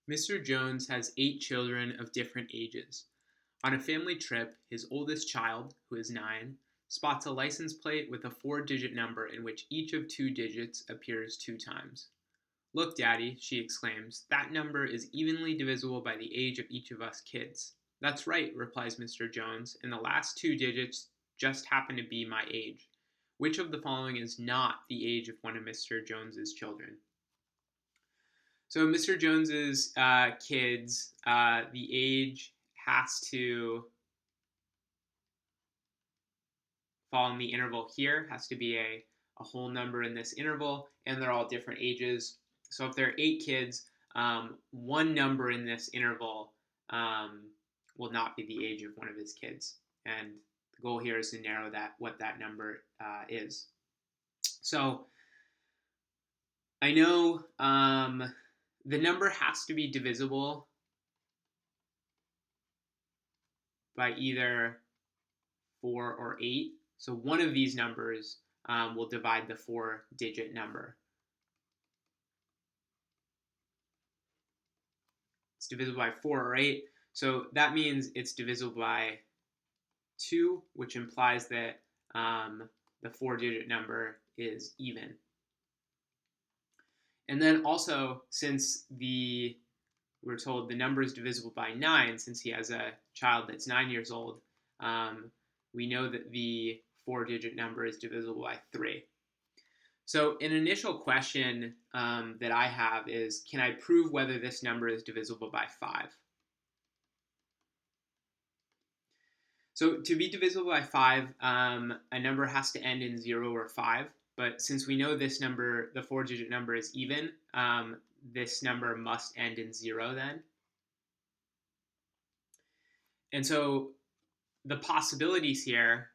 Mr. Jones has 8 children of different ages. On a family trip, his oldest child, who is 9, spots a license plate with a 4-digit number in which each of 2 digits appears 2 times. "Look, Daddy," she exclaims, "that number is evenly divisible by the age of each of us kids." "That's right," replies Mr. Jones, "and the last 2 digits just happen to be my age. Which of the following is not the age of one of Mr. Jones's children?" So Mr. Jones's kids, the age has to fall in the interval here, has to be a whole number in this interval, and they're all different ages. So if there are 8 kids, one number in this interval will not be the age of one of his kids. And the goal here is to narrow what that number is. So I know the number has to be divisible by either 4 or 8. So one of these numbers will divide the 4-digit number. It's divisible by 4 or 8. So that means it's divisible by 2, which implies that the 4-digit number is even. And then also, since we're told the number is divisible by 9, since he has a child that's 9 years old, we know that the 4-digit number is divisible by 3. So an initial question that I have is, can I prove whether this number is divisible by 5? So to be divisible by 5, a number has to end in 0 or 5. But since we know this number, the 4-digit number, is even, this number must end in 0 then. And so the possibilities here,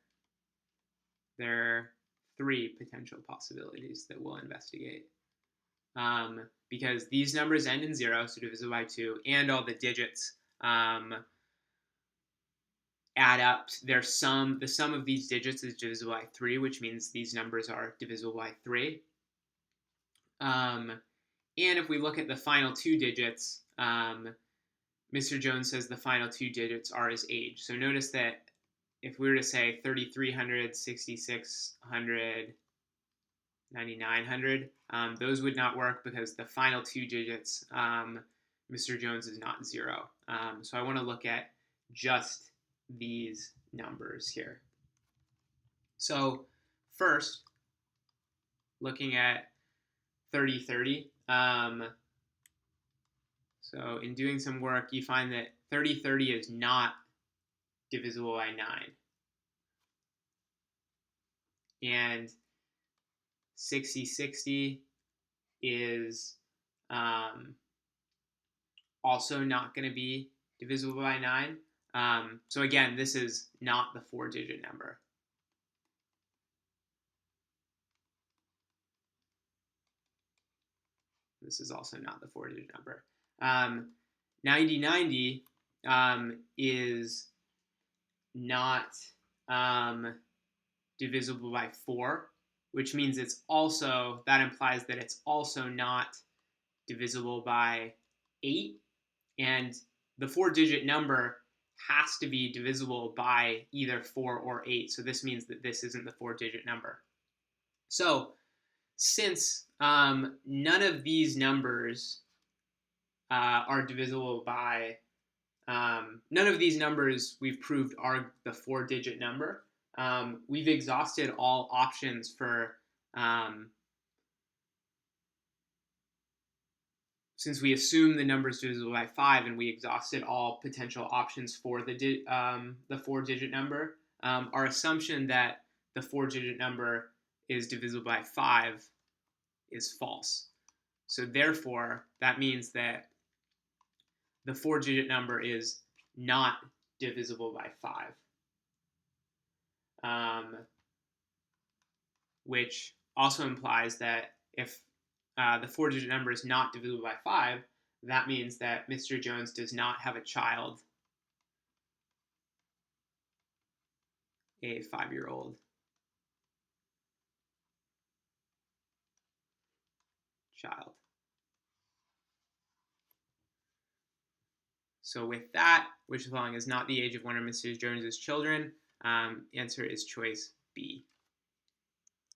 there are 3 potential possibilities that we'll investigate. Because these numbers end in 0, so divisible by 2, and all the digits add up. The sum of these digits is divisible by 3, which means these numbers are divisible by 3. And if we look at the final 2 digits, Mr. Jones says the final 2 digits are his age. So notice that if we were to say 3,300, 6,600, 9,900, those would not work because the final 2 digits, Mr. Jones is not 0. So I want to look at just these numbers here. So first, looking at 3030, so in doing some work, you find that 3030 is not divisible by 9. And 6060 is also not going to be divisible by 9. So again, this is not the 4-digit number. This is also not the 4-digit number. 9090 is not divisible by 4, which means that implies that it's also not divisible by 8. And the 4-digit number has to be divisible by either 4 or 8. So this means that this isn't the 4-digit number. So since none of these numbers are divisible by, none of these numbers we've proved are the 4-digit number, we've exhausted all options for, since we assume the number is divisible by 5 and we exhausted all potential options for the 4-digit number, our assumption that the 4-digit number is divisible by 5 is false. So therefore, that means that the 4-digit number is not divisible by 5, which also implies that if the 4-digit number is not divisible by 5, that means that Mr. Jones does not have a child, a 5-year-old child. So with that, which of the following is not the age of one or Mrs. Jones's children? Answer is choice